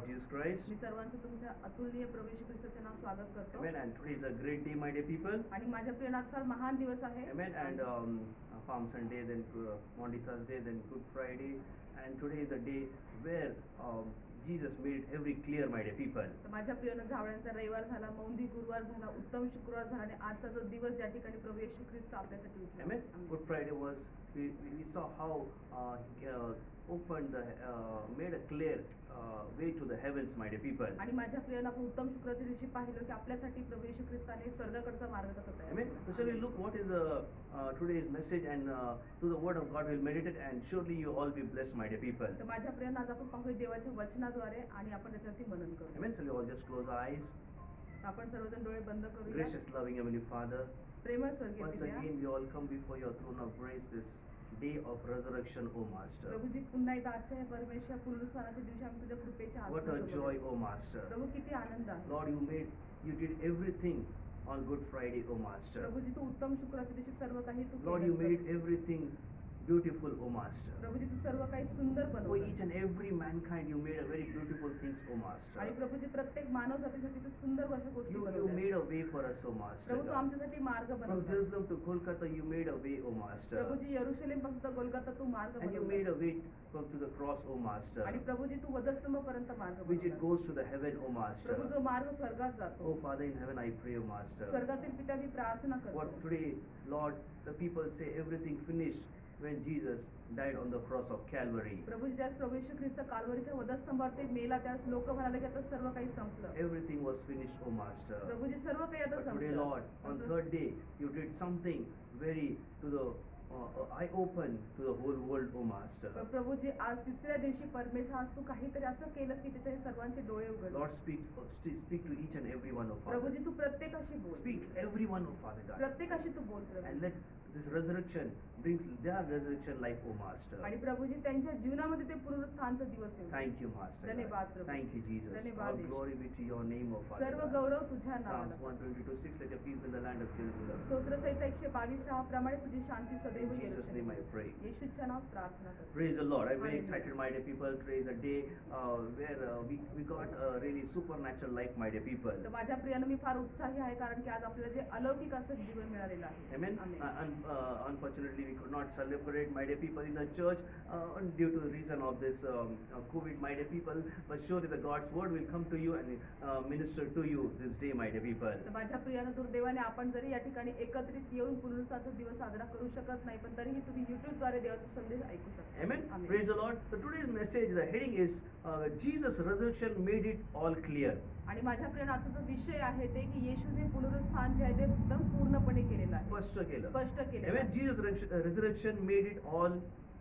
Lord Jesus Christ. मी सर्वांचं तुमच्या अतुलनीय प्रभू येशू ख्रिस्ताचे नाव स्वागत करतो. Amen. And today is a great day, my dear people. आणि माझ्या प्रिय आज फार महान दिवस आहे. Amen. And Palm Sunday, then Maundy Thursday, then Good Friday, and today is a day where Jesus made every clear, my dear people. तर माझ्या प्रियनं झावळ्यांचा रविवार झाला, मौंदी गुरुवार झाला, उत्तम शुक्रवार झाला आणि आजचा जो दिवस ज्या ठिकाणी प्रभू येशू ख्रिस्त आपल्यासाठी उठला. Amen. Good Friday was we saw how he opened the made a clear way to the heavens, my dear people. आणि माझ्या प्रियनं आपण उत्तम शुक्रवारच्या दिवशी पाहिलं की आपल्यासाठी प्रभू येशू ख्रिस्ताने स्वर्गाकडचा मार्ग कसा तयार Amen. केला. So shall we look what is today's message, and to the word of God we'll meditate, and surely you all be blessed, my dear people. तर माझ्या प्रियनं आज आपण पाहूया देवाच्या वचनाद्वारे आणि आपण त्याच्यावरती मनन करू. Amen. Shall we all just close our eyes? आपण सर्वजण डोळे बंद करूया. Gracious, loving Heavenly Father, प्रेमळ स्वर्गीय once पित्या, again we all come before your throne of grace this day of resurrection, O Master. Prabhuji पुन्हा एकदा आजच्या या परमेश्वर पुनरुत्थानाच्या दिवशी आम्ही तुझ्या कृपेच्या What a आसपास joy, उभे O Master. प्रभू किती आनंद आहे. Lord, you did everything on Good Friday, O Master. Prabhuji तू उत्तम शुक्रवारच्या दिवशी सर्व काही तू Lord, you केलंस. made everything beautiful, O Master. Prabhuji तू सर्व काही सुंदर For बनवलं. each and every mankind, you made a very beautiful things, O आणि Master. प्रभूजी प्रत्येक मानव जातीसाठी तू सुंदर अशा गोष्टी You बनवल्यास. made a way for us, O Master. Prabhu Tu God. आमच्यासाठी मार्ग From बनवला. Jerusalem to Kolkata, you made a way, O Master. Prabhuji यरुशलेम पासून तर कोलकाता तू मार्ग And you made बनवला. a way from to the cross, O Master, आणि प्रभूजी तू वधस्तंभ पर्यंत मार्ग which it बनवला. goes to the heaven, O Prabhu Master. जो मार्ग स्वर्गात जातो. Oh Father in heaven, I pray, O Master. स्वर्गातील पिता मी प्रार्थना What करतो. today, Lord, the people say everything finished when Jesus died on the cross of Calvary. प्रभू ज्यास प्रभू येशू ख्रिस्त काल्वरीच्या वधस्तंभावरती मेला त्यास लोक म्हणाले की आता सर्व काही संपलं. Everything was finished, O Master. Prabhuji सर्व काही आता But today, संपलं. Lord, on third day, you did something very to the eye-open to the whole world, O Master. पण प्रभूजी आज तिसऱ्या दिवशी परमेश्वर आज तू काहीतरी असं केलंस की त्याच्या सर्वांचे डोळे उघडले. Lord, speak to each and every one of us. Prabhuji तू प्रत्येकाशी बोल. Speak to every one of Father God. प्रत्येकाशी तू बोल प्रभू. And let this resurrection brings their resurrection life, O Master. आणि प्रभूजी त्यांच्या जीवनामध्ये ते पुनरुत्थानाचा दिवस येऊ. Thank you, Master. धन्यवाद God. Prabhu. Thank you, Jesus. धन्यवाद All Yeshu. glory be to your name, O Father सर्व God. गौरव तुझ्या Psalms नावाला. 122:6, let your peace be in the land of Jerusalem. स्तोत्रसहित 122 प्रमाणे तुझी शांती सदैव In Jesus' name I Jerusalem. pray. येशूच्या नावात प्रार्थना करतो. Praise the Lord. I'm very Hallelujah. excited, my dear people. Today is a day where we got a really supernatural life, my dear people. तर माझ्या प्रियानं मी फार उत्साही आहे कारण की आज आपल्याला जे अलौकिक असं जीवन मिळालेलं आहे. Amen. Amen. Unfortunately, we could not celebrate, my dear people, in the church due to the reason of this COVID, my dear people. But surely the God's word will come to you and minister to you this day, my dear people. तर माझ्या प्रियानं दुर्दैवाने आपण जरी या ठिकाणी एकत्रित येऊन पुनरुत्थानाचा दिवस साजरा करू शकत नाही पण तरीही तुम्ही YouTube द्वारे देवाचा संदेश ऐकू शकता. Amen. Amen. Praise the Lord. So today's message, the heading is Jesus' resurrection made it all clear. आणि माझ्या प्रियानं आजचा जो विषय आहे ते की येशूने पुनरुत्थान जे आहे ते एकदम पूर्णपणे केलेलं आहे. स्पष्ट केलं. स्पष्ट केलेलं Amen. आहे. Jesus' resurrection made it all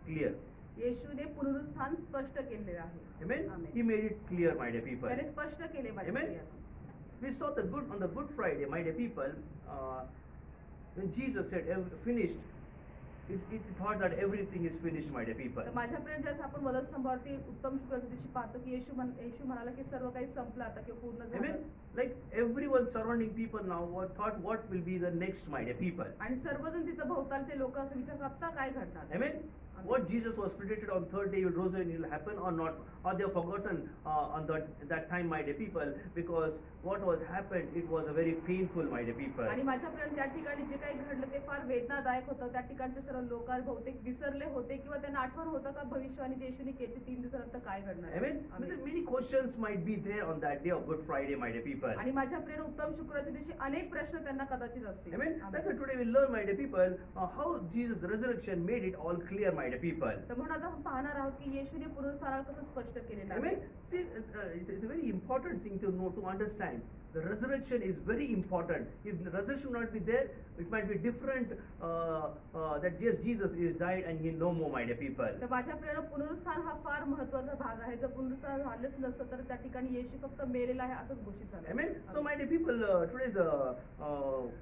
clear. येशूने पुनरुत्थान स्पष्ट केलेलं आहे. Amen. Amen. He made it clear, my dear people. त्याने स्पष्ट केले माझ्या Amen. प्रियानं. We saw on the Good Friday, my dear people, when Jesus said finished, it thought that everything is finished, my dear people. तर माझ्या प्रिय ज्यास आपण वधस्तंभावरती उत्तम शुक्रवारच्या दिवशी पाहतो की येशू म्हणाला की सर्व काही संपलं आता किंवा पूर्ण झालं. Amen. Like everyone surrounding people now thought what will be the next, my dear people. आणि सर्वजण तिथं भोवतालचे लोक असं विचारतात आता काय घडणार. Amen. What Jesus was predicted on third day will rose and will happen or not, or they have forgotten on that time, my dear people, because what was happened, it was a very painful, my dear people. आणि माझ्या प्रिय त्या ठिकाणी जे काही घडलं ते फार वेदनादायक होतं. त्या ठिकाणचे सर्व लोक बहुतेक विसरले होते किंवा त्यांना आठवण होतं का भविष्यवाणी जे येशूने केली 3 दिवसानंतर काय घडणार. Amen. Many questions might be there on that day of Good Friday, my dear people. आणि माझ्या प्रिय उत्तम शुक्रवारच्या दिवशी अनेक प्रश्न त्यांना कदाचित असतील. Amen. Amen. That's why today we learn, my dear people, how Jesus' resurrection made it all clear, my dear people. तर म्हणून आता आपण पाहणार आहोत की येशूने पुनरुत्थानाला कसं स्पष्ट केलेलं आहे. Amen. See, it's a very important thing to know, to understand. The resurrection is very important. If the resurrection not be there, it might be different. That yes, Jesus is died and he no more, my dear people. तर माझ्या प्रियानं पुनरुत्थान हा फार महत्त्वाचा भाग आहे. जर पुनरुत्थान झालंच नसतं तर त्या ठिकाणी येशू फक्त मेलेला आहे असंच घोषित झालं. Amen. So, my dear people, today's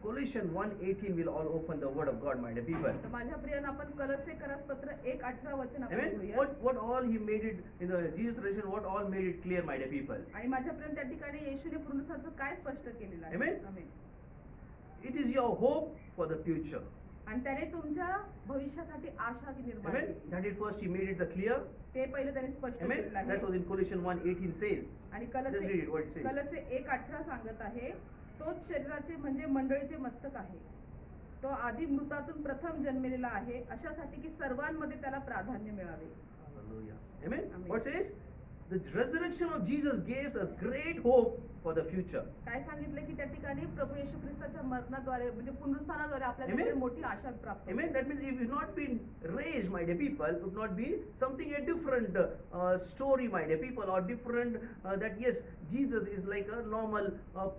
Colossians 1:18 will all open the word of God, my dear people. तर माझ्या प्रियानं आपण कलस्सेकरास पत्र 1:18 वचन आपण Amen. घेऊया. What all he made it in the Jesus resurrection, what all made it clear, my dear people. आणि माझ्या प्रियानं त्या ठिकाणी येशूने पुनरुत्थानाचं काय स्पष्ट केलेलं आहे. Amen. Amen. It is your hope for the future. आणि त्याने तुमच्या भविष्यासाठी आशा ती निर्माण Amen. केली. That it first he made it clear. ते पहिले त्याने स्पष्ट Amen. केलेलं That's आहे. what in Colossians 1:18 says. आणि Let's read it, what it says. कलसे 1:18 सांगत आहे, तोच शरीराचे म्हणजे मंडळीचे मस्तक आहे. तो आधी मृतातून प्रथम जन्मलेला आहे, अशासाठी की सर्वांमध्ये त्याला प्राधान्य मिळावे. Hallelujah. Amen. Amen. What says? The resurrection of Jesus gives us great hope for the future. काय सांगितलं की त्या ठिकाणी प्रभू येशू ख्रिस्ताच्या मरणाद्वारे म्हणजे पुनरुत्थानाद्वारे आपल्याला Amen. काहीतरी मोठी आशा प्राप्त होते. Amen. That means if you've not been raised, my dear people, it would not be something a different story, my dear people, or different that yes, Jesus is like a normal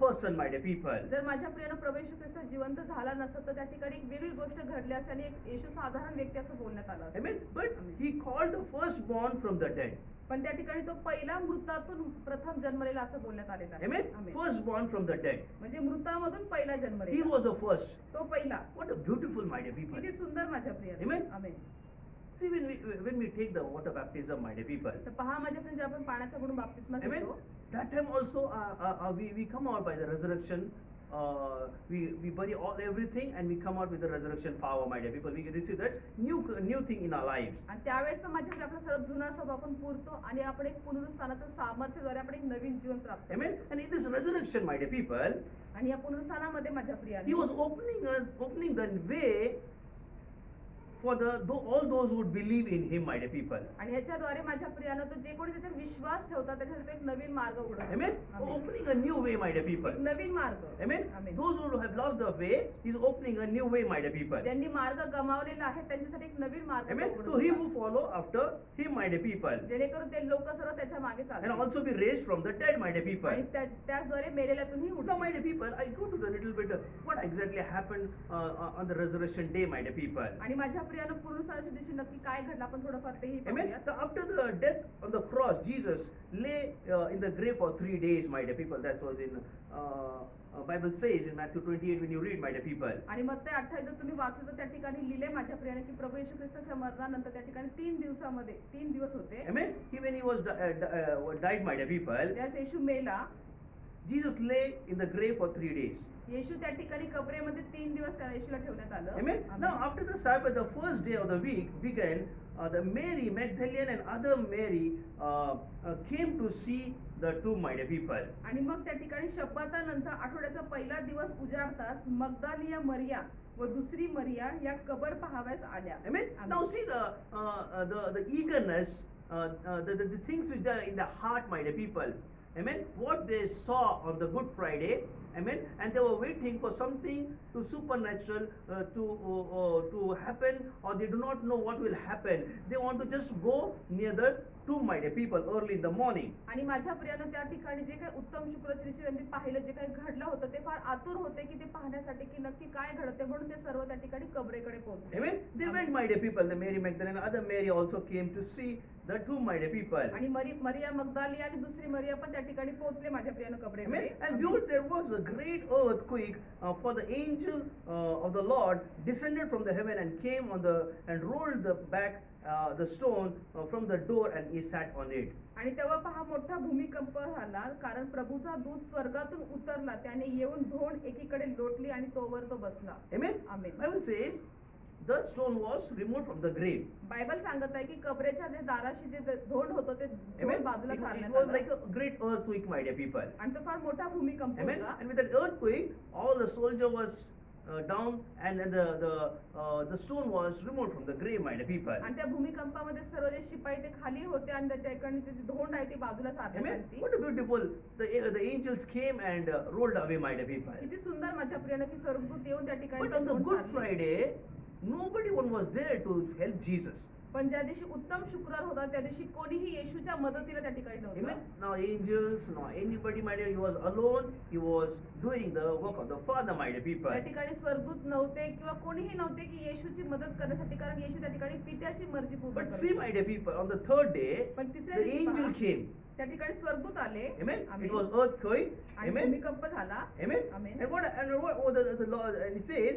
person, my dear people. जर माझ्या प्रियानं प्रभू येशू ख्रिस्त जिवंत झाला नसतं तर त्या ठिकाणी एक वेगळी गोष्ट घडली असती आणि एक येशू साधारण व्यक्ती असं बोलण्यात आलं असतं. Amen. But he called the firstborn from the dead. पण त्या ठिकाणी तो पहिला मृतातून प्रथम जन्मलेला असं बोलण्यात आलेलं आहे. Amen. Amen. Firstborn from the dead. म्हणजे मृतामधून पहिला He जन्मलेला was the first. तो पहिला. What a beautiful, my dear people. किती सुंदर माझ्या प्रियाने. Amen. Amen. See, when we take the water baptism, my dear people. तर पहा माझ्या फ्रेंड आपण पाण्याचा बुडून बाप्तिस्मा Amen. घेतो. That time also we come out by the resurrection. We bury everything and we come out with the resurrection power, my dear people. We can receive that new thing in our lives. आणि त्यावेळेस पण माझ्याकडे आपला सर्व जुना स्वभाव आपण पुरतो आणि आपण एक पुनरुत्थानाचं सामर्थ्याद्वारे आपण एक नवीन जीवन प्राप्त करतो. Amen. And in this resurrection, my dear people, आणि या पुनरुत्थानामध्ये माझ्या he प्रियाने was opening the way for all those who would believe in him, my dear people. आणि ह्याच्याद्वारे माझ्या प्रियानं तो जे कोणी त्याच्यावर विश्वास ठेवतात त्याच्यासाठी एक नवीन मार्ग उघडतो. Amen. Amen. Opening a new way, my dear people. एक नवीन मार्ग. Amen. Amen. Those who have lost the way, he's opening a new way, my dear people. ज्यांनी मार्ग गमावलेला आहे त्यांच्यासाठी एक नवीन मार्ग Amen. उघडतो. So he who follow after him, my dear people, जेणेकरून ते लोक सर्व त्याच्या मागे and चालतात also be raised from the dead, my dear आणि people. त्याचद्वारे मेलेल्यातूनही Now, उठतो. my dear people, I go to the little bit what exactly happened on the resurrection day, my dear people. आणि माझ्या प्रियानं पुनरुत्थानाच्या दिवशी नक्की काय घडलं आपण थोडंफार तेही Amen. पाहूयात. So after the death on the cross, Jesus lay in the grave for 3 days, my dear people. That was in Bible says in Matthew 28 when you read, my dear people. आणि मग ते 28 जर तुम्ही वाचलं तर त्या ठिकाणी लिहिले माझ्या प्रियाने की प्रभू येशू ख्रिस्ताच्या मरणानंतर त्या ठिकाणी 3 दिवस होते. Amen. When he was died, my dear people, त्यास येशू मेला. Jesus lay in the grave for 3 days. येशू त्या ठिकाणी कबरेमध्ये 3 दिवस त्या येशूला ठेवण्यात आलं. Amen. Amen. Now after the Sabbath, the first day of the week began. The Mary Magdalene and other Mary came to see the tomb, my dear people. आणि मग त्या ठिकाणी शब्बातानंतर आठवड्याचा पहिला दिवस उजाडताच मगदालिया मरिया व दुसरी मरिया या कबर पाहाव्यास आल्या. Amen. Amen. Now see the eagerness, the things which are in the heart, my dear people. Amen. What they saw on the Good Friday. Amen. And they were waiting for something to supernatural to happen, or they do not know what will happen. They want to just go near the tomb, my dear people, early in the morning. आणि माझ्या प्रियानं त्या ठिकाणी जे काही उत्तम शुक्रचरीचे त्यांनी पाहिलं जे काही घडलं होतं ते फार आतुर होते की ते पाहण्यासाठी की नक्की काय घडते म्हणून ते सर्व त्या ठिकाणी कबरेकडे पोहोचले. Amen. They went, my dear people. The Mary Magdalene and other Mary also came to see the tomb, my dear people. आणि मरिया मगदालिया आणि दुसरी मरिया पण त्या ठिकाणी पोहोचले माझ्या प्रियानं कबरेकडे. Amen. And behold, there was a great earthquake, for the angel of the Lord descended from the heaven and came and rolled back the stone from the door, and he sat on it. आणि तेव्हा पहा मोठा भूमिकंप झाला कारण प्रभूचा दूत स्वर्गातून उतरला त्याने येऊन धोंड एकीकडे लोटली आणि तोवर तो बसला. Amen. Amen. Bible says the stone was removed from the grave. Bible सांगत आहे की कबरेच्या जे दाराशी जे धोंड होतं ते धोंड Amen. बाजूला It सारण्यात was आलं. like a great earthquake, my dear people. आणि तो फार मोठा भूमिकंप Amen. होता. And with that earthquake, all the soldier was down, and then the stone was removed from the grave, my dear people. आणि त्या भूमिकंपामध्ये सर्व जे शिपाई ते खाली होते आणि त्या ठिकाणी ते जी धोंड आहे ती बाजूला सारण्यात Amen. आली. What a beautiful, the angels came and rolled away, my dear people. किती सुंदर माझ्या प्रियानं की स्वर्गदूत येऊन त्या ठिकाणी But ते on the धोंड Good सारले. Friday, nobody one was there to help Jesus. पण ज्या दिवशी उत्तम शुक्रवार होता त्या दिवशी कोणीही येशूच्या मदतीला त्या ठिकाणी Amen. नव्हतं. Now angels, no anybody, my dear, he was alone. He was doing the work of the Father, my dear people. त्या ठिकाणी स्वर्गदूत नव्हते किंवा कोणीही नव्हते की येशूची मदत करण्यासाठी कारण येशू त्या ठिकाणी पित्याची मर्जी पूर्ण But करत see, होता. my dear people, on the third day, पण तिसऱ्या the दिवशी angel पहा, came. त्या ठिकाणी स्वर्गदूत आले. Amen. Amen. It was earthquake. आणि Amen. भूमिकंप झाला. Amen. Amen. And what the Lord, and it says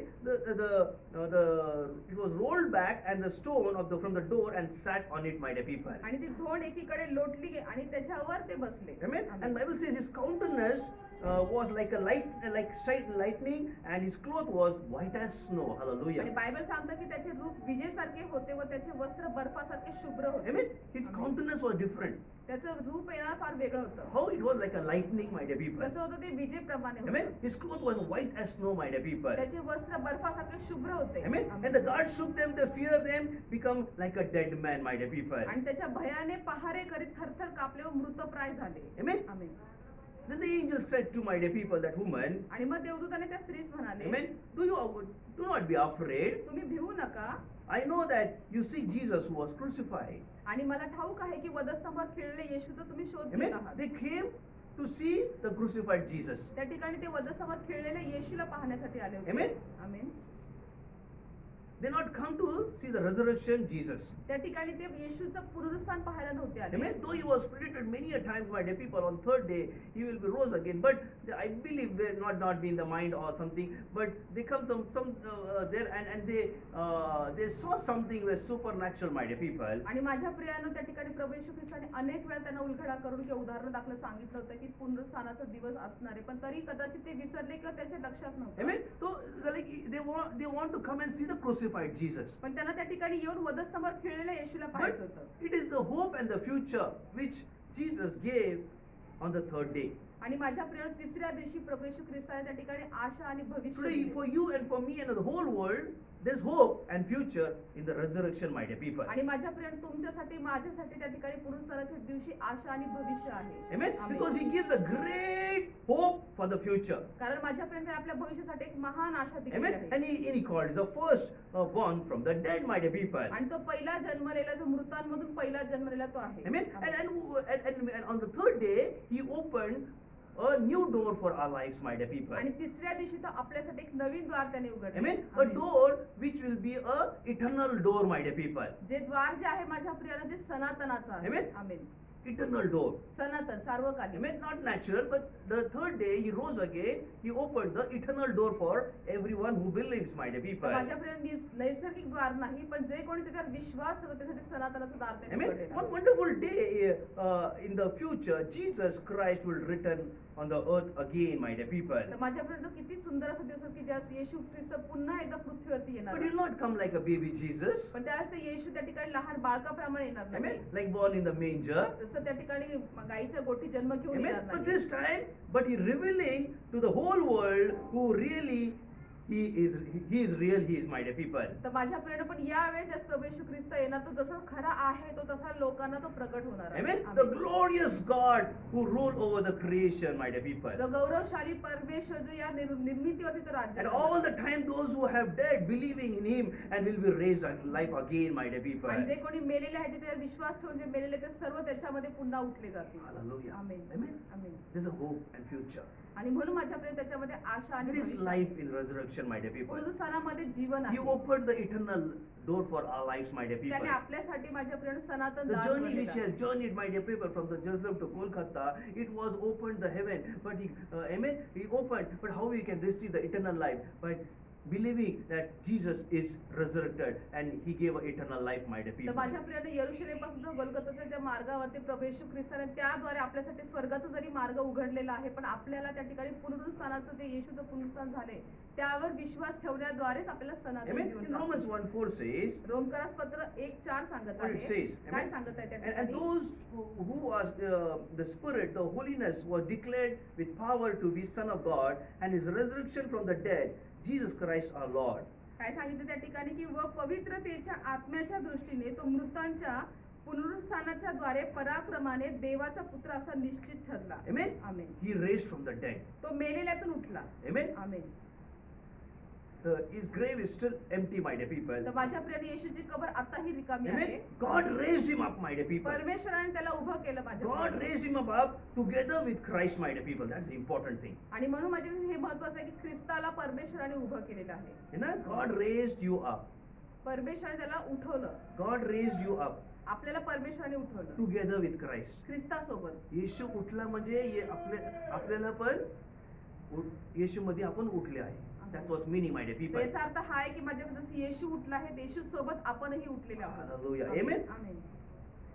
it was rolled back and the stone from the door and sat on it, my dear people. आणि ती धोंड एकीकडे लोटली आणि त्याच्यावर ते बसले. Amen. Amen. And Bible says his countenance was like a lightning, and his cloth was white as snow. आणि Hallelujah. बायबल सांगतं की त्याचे रूप विजेसारखे होते व त्याचे वस्त्र बर्फासारखे शुभ्र होते. Amen. His Amen. countenance was different. त्याचं रूप येणार फार वेगळं होतं. How it was like a lightning, my dear people. कसं होतं ते विजेप्रमाणे Amen. होतं. His cloth was white as snow, my dear people. त्याचे वस्त्र बर्फासारखे शुभ्र होते. Amen. Amen. And the guard shook them, they fear them, become like a dead man, my dear people. आणि त्याच्या भयाने पहारे करीत थरथर कापले व मृतप्राय झाले. Amen. Amen. Then the angel said to my dear people, that woman, आणि मग देवदूताने त्या स्त्रीस म्हणाले, Amen. Do not be afraid. तुम्ही भिवू नका. I know that you see Jesus who was crucified. आणि मला ठाऊक आहे की वधस्तंभावर खिळलेल्या येशूचा तुम्ही शोध घेत Amen. आहात. They came to see the crucified Jesus. त्या ठिकाणी ते वधस्तंभावर खिळलेल्या येशूला पाहण्यासाठी आले होते. Amen. Amen. They not come to see the resurrection Jesus. त्या ठिकाणी ते येशूचं पुनरुत्थान पाहायला नव्हते आले. Amen. Though he was predicted many a times by the people, on third day he will be rose again. But I believe they not be in the mind or something. But they come some there and they saw something with supernatural, my dear people. आणि माझ्या प्रियानं त्या ठिकाणी प्रभू येशू ख्रिस्ताने अनेक वेळा त्यांना उलगडा करून किंवा उदाहरण दाखलं सांगितलं होतं की पुनरुत्थानाचा दिवस असणार आहे, पण तरी कदाचित ते विसरले किंवा त्यांच्या लक्षात नव्हतं. Amen. So like they want to come and see the crucified Jesus. पण त्यांना त्या ठिकाणी येऊन वधस्तंभावर खिळलेल्या येशूला पाहायचं But होतं. it is the hope and the future which Jesus gave on the third day. आणि माझ्या प्रियानं तिसऱ्या दिवशी प्रभू येशू ख्रिस्ताने त्या ठिकाणी आशा आणि भविष्य Today, दिले. for you and for me and the whole world, there's hope and future in the resurrection, my dear people. आणि माझ्या प्रियानं तुमच्यासाठी माझ्यासाठी त्या ठिकाणी पुनरुत्थानाच्या दिवशी आशा आणि भविष्य आहे. Amen. Amen. Because he gives a great hope for the future. कारण माझ्या प्रियाने आपल्या भविष्यासाठी एक महान आशा दिली Amen. आहे. And he called the first born from the dead, my dear people. आणि तो पहिला जन्मलेला जो मृतांमधून पहिला जन्मलेला तो आहे. Amen. Amen. And on the third day, he opened a new door for our lives, my dear people. आणि तिसऱ्या दिवशी तो आपल्यासाठी एक नवीन द्वार त्याने उघडले. Amen. A amen. door which will be a eternal door, my dear people. जे द्वार जे आहे माझ्या प्रियानं जे सनातनाचं आहे. Amen. आमेन. Eternal door. सनातन सार्वकालिक. Amen. Not natural, but the third day he rose again. He opened the eternal door for everyone who believes, my dear तर people. माझ्या प्रियानं नैसर्गिक द्वार नाही, पण जे कोणी त्याच्यावर विश्वास ठेवतो त्यासाठी सनातनाचं दार त्याने Amen. उघडलेलं One आहे. wonderful day in the future, Jesus Christ will return on the earth again, my dear people. तर माझ्या प्रियानं किती सुंदर असा दिवस आहे की ज्यास येशू ख्रिस्त पुन्हा एकदा पृथ्वीवरती येणार But आहे. he'll not come like a baby Jesus. पण त्यावेळेस ते येशू त्या ठिकाणी लहान बाळकाप्रमाणे येणार नाही. Amen. Like born in the manger. जसं त्या ठिकाणी गाईच्या गोठी जन्म घेऊन Amen. येणार But नाही. this time, but he revealing to the whole world who really he is real, he is, my dear people. तर माझ्या प्रियानं पण यावेळेस ज्यास प्रभू येशू ख्रिस्त येणार तो जसा खरा आहे तो तसा लोकांना तो प्रगट होणार आहे. Amen. The amen. glorious God who rule over the creation, my dear people. जो गौरवशाली परमेश्वर जो या निर्मितीवरती तो राज्य And करणार. all the time those who have died believing in him and will be raised to life again, my dear people. आणि जे कोणी मेलेले आहेत ते त्यावर विश्वास ठेवून जे मेलेले ते सर्व त्याच्यामध्ये पुन्हा उठले जातील. Hallelujah. Amen. Amen. Amen. There's a hope and future. आणि म्हणून माझ्या प्रिय त्याच्यामध्ये आशा आणि There is भविष्य life आहे. in resurrection, my dear people. पुनरुत्थानामध्ये Jeevan He आहे. opened the eternal door for our lives, my dear त्याने people. आपल्यासाठी माझ्या प्रिय सनातन The दार journey उघडलेलं which he आहे. has journeyed, my dear people, from the Jerusalem to Kolkata, it was opened the heaven. But amen, he opened. But how we can receive the eternal life? By believing that Jesus is resurrected and he gave eternal life, my dear तर people. माझ्या प्रियाने यरुशलेम पासून गोलगोथाच्या ज्या मार्गावरती प्रभू येशू ख्रिस्ताने त्याद्वारे आपल्यासाठी स्वर्गाचा जरी मार्ग उघडलेला आहे, पण आपल्याला त्या ठिकाणी पुनरुत्थानाचं जे येशूचं पुनरुत्थान झाले त्यावर विश्वास ठेवण्याद्वारेच आपल्याला सनातन Amen. जीवन In प्राप्त Romans होईल. 1:4 says, रोमकरास पत्र 1:4 सांगत what it आहे. says. काय Amen. सांगत आहे त्या And ठिकाणी? those who was the Spirit, the holiness was declared with power to be Son of God, and his resurrection from the dead, Jesus Christ our Lord. काय सांगितलं त्या ठिकाणी की व पवित्रतेच्या आत्म्याच्या दृष्टीने तो मृतांच्या पुनरुत्थानाच्या द्वारे पराक्रमाने देवाचा पुत्र असा निश्चित ठरला. Amen. Amen. He raised from the dead. तो मेलेल्यातून उठला. Amen. Amen. His grave is still empty, my dear people. तर माझ्या प्रियाने येशूची कबर आताही रिकामी आहे. Amen. God raised him up, my dear people. परमेश्वराने त्याला उभं केलं माझ्या God प्रियाने. raised him up together with Christ, my dear people. That's the important thing. आणि म्हणून माझ्या हे महत्वाचं आहे की ख्रिस्ताला परमेश्वराने उभं केलेलं आहे. You know, God raised you up. परमेश्वराने त्याला उठवलं. God raised you up आपल्याला परमेश्वराने उठवलं together with Christ. ख्रिस्तासोबत. येशू उठला म्हणजे आपल्याला पण येशू मध्ये आपण उठले आहे. That was meaning, my dear तर people. याचा अर्थ हा आहे की माझ्या जसं येशू उठला आहे येशू सोबत आपणही उठलेले आहोत. Hallelujah. Amen. Amen.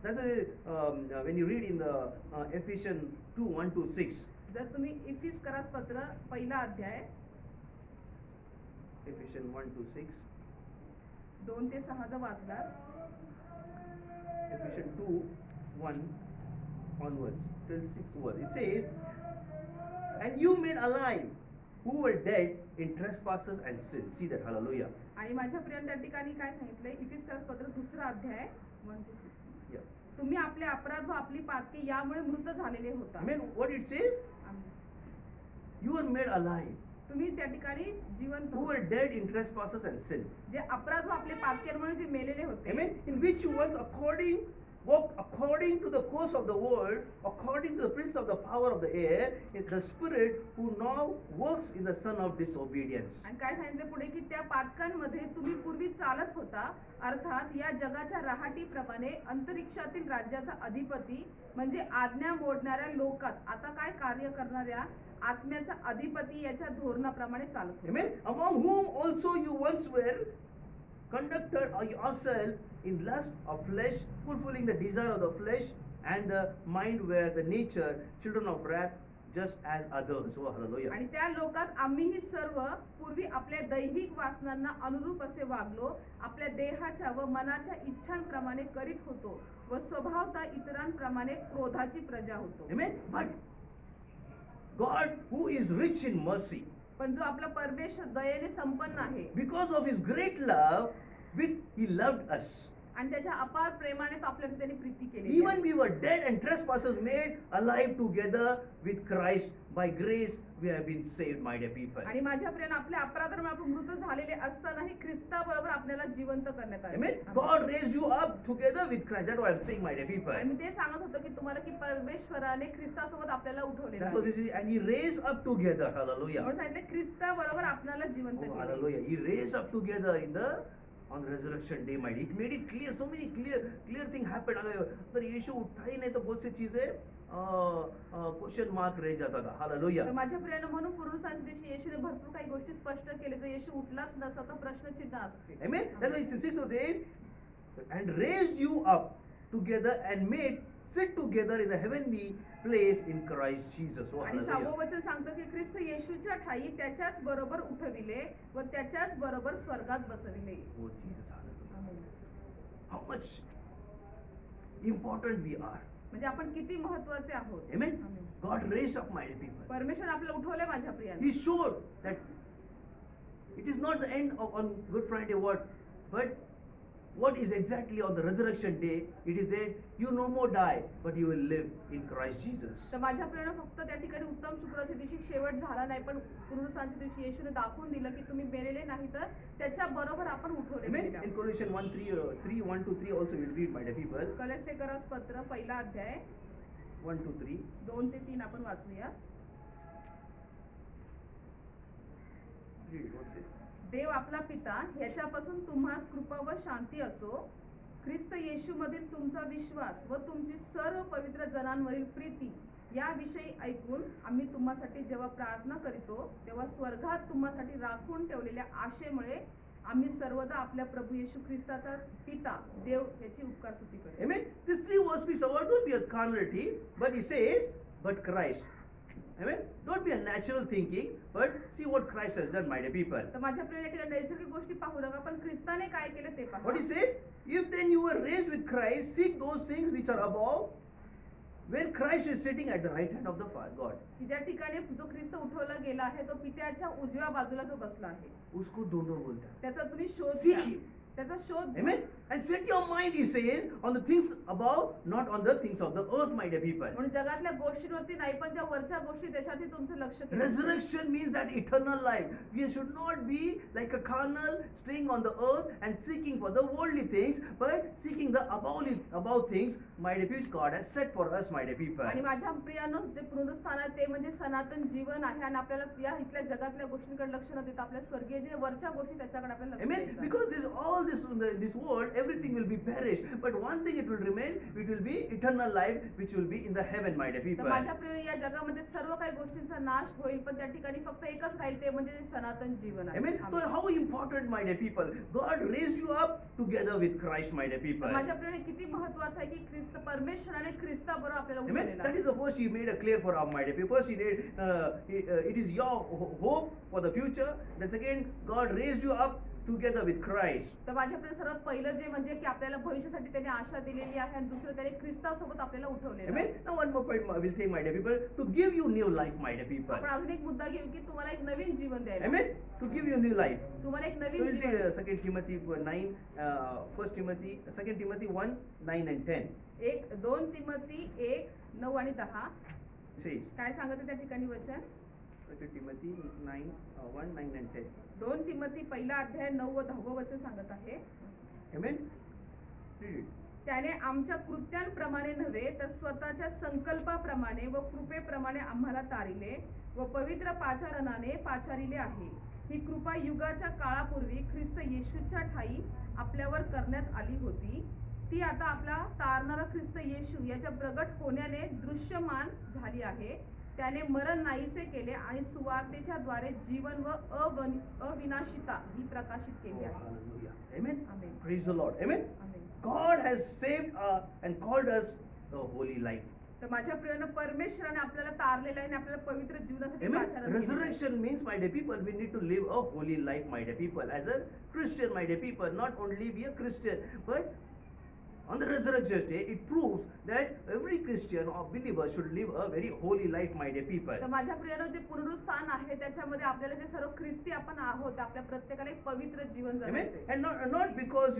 That's when you read in the Ephesians 2:1-6, जर तुम्ही इफिसकरास पत्र पहिला अध्याय Ephesians 1 to 6. 2 ते 6 जर वाचलात, Ephesians 2, 1 onwards till 6 verse. It says, and you made alive who were dead in trespasses and sins. See that, hallelujah. आणि माझ्या प्रिय त्या ठिकाणी काय सांगितलंय, इफिसकरास पत्र दुसरा अध्याय 1 ते 6. Yeah. तुम्ही आपले अपराध व आपली पातके यामुळे मृत झालेले होता. I mean, what it says, you were made alive तुम्ही त्या ठिकाणी जिवंत who were dead in trespasses and sin. जे अपराध व आपले पातक्यांमुळे जे मेलेले होते, Amen. In which you once walked according to the course of the world, according to the prince of the power of the air, in the spirit who now works in the son of disobedience. आणि काय सांगितलं पुढे की त्या पातकांमध्ये तुम्ही पूर्वी चालत होता, अर्थात या जगाच्या राहाटीप्रमाणे अंतरिक्षातील राज्याचा अधिपती म्हणजे आज्ञा मोडणाऱ्या लोकात आता काय कार्य करणाऱ्या आत्म्याचा अधिपती याच्या धोरणाप्रमाणे चालत होता. Amen. Among whom also you once were conducted yourself in lust of flesh, fulfilling the desire of the flesh and the mind, were the nature children of wrath, just as others. Oh, hallelujah. आणि त्या लोकात आम्हीही सर्व पूर्वी आपल्या दैहिक वासनांना अनुरूप असे वागलो, आपल्या देहाच्या व मनाच्या इच्छांप्रमाणे करीत होतो व स्वभावता इतरांप्रमाणे क्रोधाची प्रजा होतो. Amen. But God, who is rich in mercy, पण जो आपला परमेश्वर दयेने संपन्न आहे because of his great love, he loved us. आणि त्याच्या अपार प्रेमाने तो आपल्याला त्याने प्रीती केली. Even we were dead and trespasses, made alive together with Christ. By grace we have been saved, my dear people. आणि माझ्या प्रियाने आपल्या अपराधामुळे आपण मृत झालेले असतानाही ख्रिस्ताबरोबर आपल्याला जिवंत करण्यात आले. Amen. God raised you up together with Christ. That's what I'm saying, my dear people. आणि मी ते सांगत होतो की तुम्हाला की परमेश्वराने ख्रिस्तासोबत आपल्याला उठवलेलं That's what आहे. this is. And he raised up together. Hallelujah. म्हणून सांगितलं ख्रिस्ताबरोबर आपल्याला जिवंत Oh, केले. hallelujah. He raised up together on the resurrection day, my dear. It made it clear. So many clear thing happened. अगर यीशु उठा ही नहीं तो बहुत सी चीजें क्वेश्चन मार्क रह जाता था. Hallelujah. तर माझ्या प्रियानं म्हणून पुनरुत्थानाच्या दिवशी येशूने भरपूर काही गोष्टी स्पष्ट केले. जर येशू उठलाच नसता तर प्रश्नचिन्ह असते. Amen. That's why it says, and raised you up together and made sit together in the heavenly place in Christ Jesus. Oh, आणि hallelujah. 6वं वचन सांगतं की ख्रिस्त येशूच्या ठाई त्याच्याच बरोबर उठविले व त्याच्याच बरोबर स्वर्गात बसविले. Oh, Jesus, hallelujah. Amen. How much important we are. म्हणजे आपण किती महत्त्वाचे आहोत. Amen. Amen. God raised up, my dear people. परमेश्वर आपल्याला उठवले माझ्या प्रियाने. He showed that it is not the end on Good Friday, what is exactly on the resurrection day. It is that you no more die, but you will live in Christ Jesus. तर माझ्या प्रियाने फक्त त्या ठिकाणी उत्तम शुक्रवारच्या दिवशी शेवट झाला नाही, पण पुनरुत्थानाच्या दिवशी येशूने दाखवून दिलं की तुम्ही मेलेले नाही तर त्याच्या बरोबर आपण उठवले Amen. गेले. In Colossians 1 to 3 also we'll read, my dear people. कलोस्सेकरास पत्र पहिला अध्याय 1 to 3. 2 ते 3 आपण वाचूया. Read it, what's it? देव आपला पिता ह्याच्यापासून तुम्हास कृपा व शांती असो. ख्रिस्त येशू मधील तुमचा विश्वास व तुमची सर्व पवित्र जनांवरील प्रीती याविषयी ऐकून आम्ही तुम्हासाठी जेव्हा प्रार्थना करीतो तेव्हा स्वर्गात तुम्हासाठी राखून ठेवलेल्या आशेमुळे आम्ही सर्वदा आपल्या प्रभू येशू ख्रिस्ताचा पिता देव याची उपकार स्तुती करतो. Amen. This 3 verse piece of word, don't be a carnality, but he says, but Christ. Amen. Don't be a natural thinking, but see what Christ has done, my dear people. तर माझ्या आपल्याला नैसर्गिक गोष्टी पाहू नका, पण ख्रिस्ताने काय केलं ते पहा. What he says, if then you were raised with Christ, seek those things which are above, where Christ is sitting at the right hand of the God. की ज्या ठिकाणी जो ख्रिस्त उठवला गेला आहे तो पित्याच्या उजव्या बाजूला जो बसला आहे उसको दोनों बोलता है. त्याचा तुम्ही शोध Seek घ्या. him. त्याचा शोध घ्या. Amen. And set your mind, he says, on the things above, not on the things of the earth, my dear people. म्हणून जगातल्या गोष्टींवरती नाही, पण ज्या वरच्या गोष्टी त्याच्यावरती तुमचं लक्ष केंद्रित. Resurrection means that eternal life. We should not be like a carnal staying on the earth and seeking for the worldly things, but seeking the above things, my dear people, God has set for us, my dear people. आणि माझ्या प्रियानो जे पुनरुत्थान आहे ते म्हणजे सनातन जीवन आहे आणि आपल्याला या इथल्या जगातल्या गोष्टींकडे लक्ष न देता आपल्या स्वर्गीय जे वरच्या गोष्टी त्याच्याकडे आपल्याला लक्ष Amen. द्यायचं आहे. Because all this world, everything will be perished. But one thing it will remain, it will be eternal life, which will be in the heaven, my dear तर people. माझ्या प्रिय या जगामध्ये सर्व काही गोष्टींचा नाश होईल, पण त्या ठिकाणी फक्त एकच राहील, ते म्हणजे सनातन जीवन आहे. Amen. So how important, my dear people, God raised you up together with Christ, my dear तर people. माझ्या प्रिय किती महत्वाचं आहे की ख्रिस्त परमेश्वराने ख्रिस्ताबरोबर आपल्याला Amen. उठवलेलं That आहे. is the first he made a clear for our, my dear people. First he did, it is your hope for the future. Then second, God raised you up together with Christ. तर माझ्याकडे सर्वात पहिलं जे म्हणजे की आपल्याला भविष्यासाठी त्याने आशा दिलेली आहे आणि दुसरं त्याने ख्रिस्तासोबत आपल्याला उठवलेलं Amen. आहे. Now one more point I will say, my dear people, to give you new life, my dear people. आपण अजून एक मुद्दा घेऊ की तुम्हाला एक नवीन जीवन द्यायला. Amen. To give you new life. तुम्हाला एक So Naveen we'll Jeevan. say 2 Timothy 9, 1 Timothy, 2 Timothy 1, 9 and 10 2 Timothy 1:9 आणि 10 says. काय सांगत आहे त्या ठिकाणी वचन? 2 Timothy 9, 1, 9 and 10. 2 तिमोथी पहिला अध्याय 9 व 10 वचन सांगत आहे. Amen. Read it. त्याने आमच्या कृत्यांप्रमाणे नव्हे तर स्वतःच्या संकल्पाप्रमाणे व कृपेप्रमाणे आम्हाला तारिले व पवित्र पाचारणाने पाचारिले आहे. ही कृपा युगाच्या काळापूर्वी ख्रिस्त येशूच्या ठायी आपल्यावर करण्यात आली होती. ती आता आपला तारणारा ख्रिस्त येशू याच्या प्रगट होण्याने दृश्यमान झाली आहे. त्याने मरण नाहीसे केले आणि सुवार्तेच्या द्वारे जीवन व अविनाशिता ही प्रकाशित केली आहे. Hallelujah. Amen. Amen. Praise the Lord. Amen. Amen. God has saved and called us the holy life. तर माझ्या प्रियानं परमेश्वराने आपल्याला तारलेलं आहे आणि आपल्याला पवित्र जीवनासाठी Amen. पाचारण केलेलं आहे. Resurrection means, my dear people, we need to live a holy life, my dear people. As a Christian, my dear people, not only be a Christian, but on the resurrection day, it proves that every Christian or believer should live a very holy life, my dear people. तर माझ्या प्रियानं जे पुनरुत्थान आहे त्याच्यामध्ये आपल्याला जे सर्व ख्रिस्ती आपण आहोत, आपल्या प्रत्येकाला एक पवित्र जीवन Amen. जगायचे. And not because